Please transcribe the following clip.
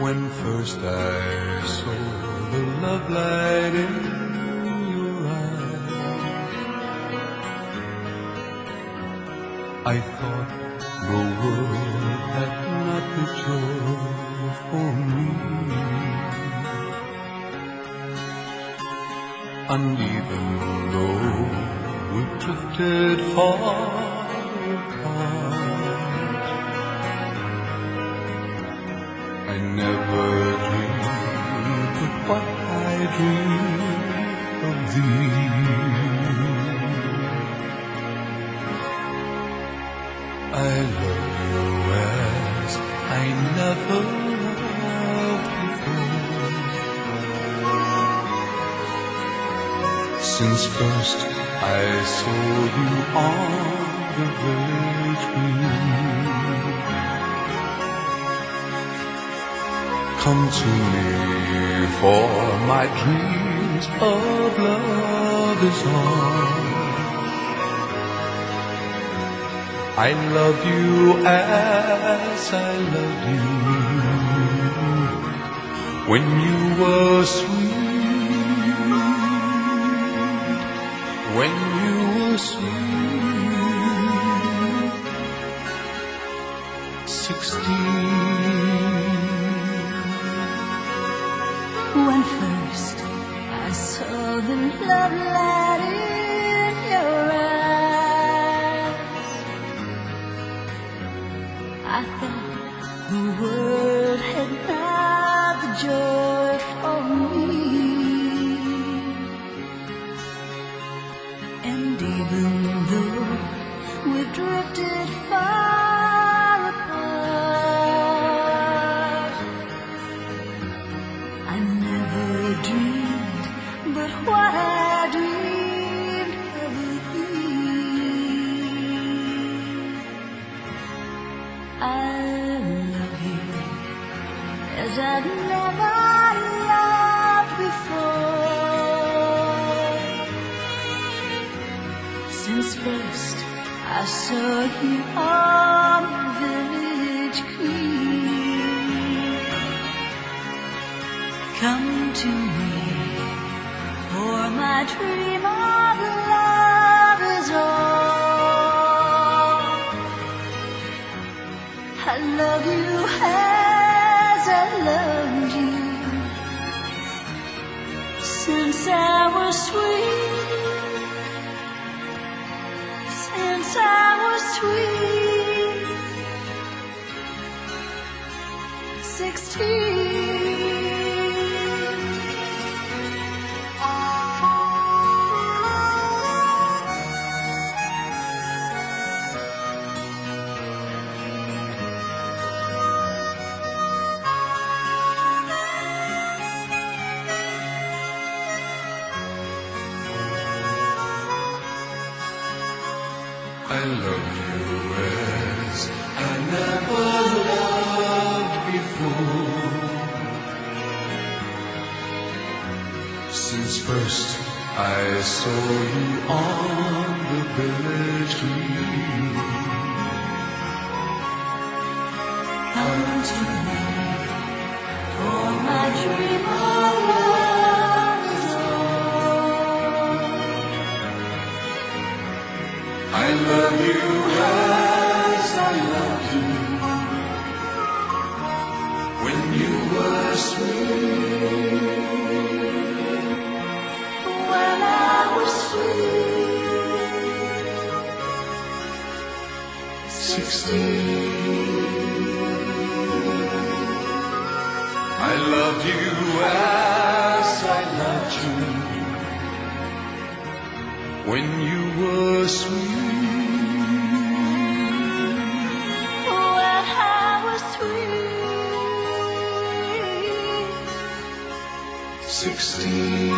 When first I saw the love light in your eyes, I thought the world had not the joy for me. And even though we drifted far apart, I never dreamed but what I dreamed of thee. I love you as I never loved before. Since first I saw you on the village green, come to me, for my dreams of love is on. I love you as I loved you when you were sweet, when you were sweet, 16. When first I saw the love light in your eyes, I thought the world had not the joy for me. And even though we drifted far apart, I never dreamed but what I dreamed of thee. I love you as I've never loved before. Since first I saw you on the village green, come to me, for my dream of love is all. I love you as I loved you since I was sweet, since I was sweet, 16. I love you as I never loved before. Since first I saw you on the village green, Come to me, for my dream of love is all. I love you as I loved you when you were sweet, When I was sweet, 16. I loved you as I loved you when you were sweet, when I was sweet, 16.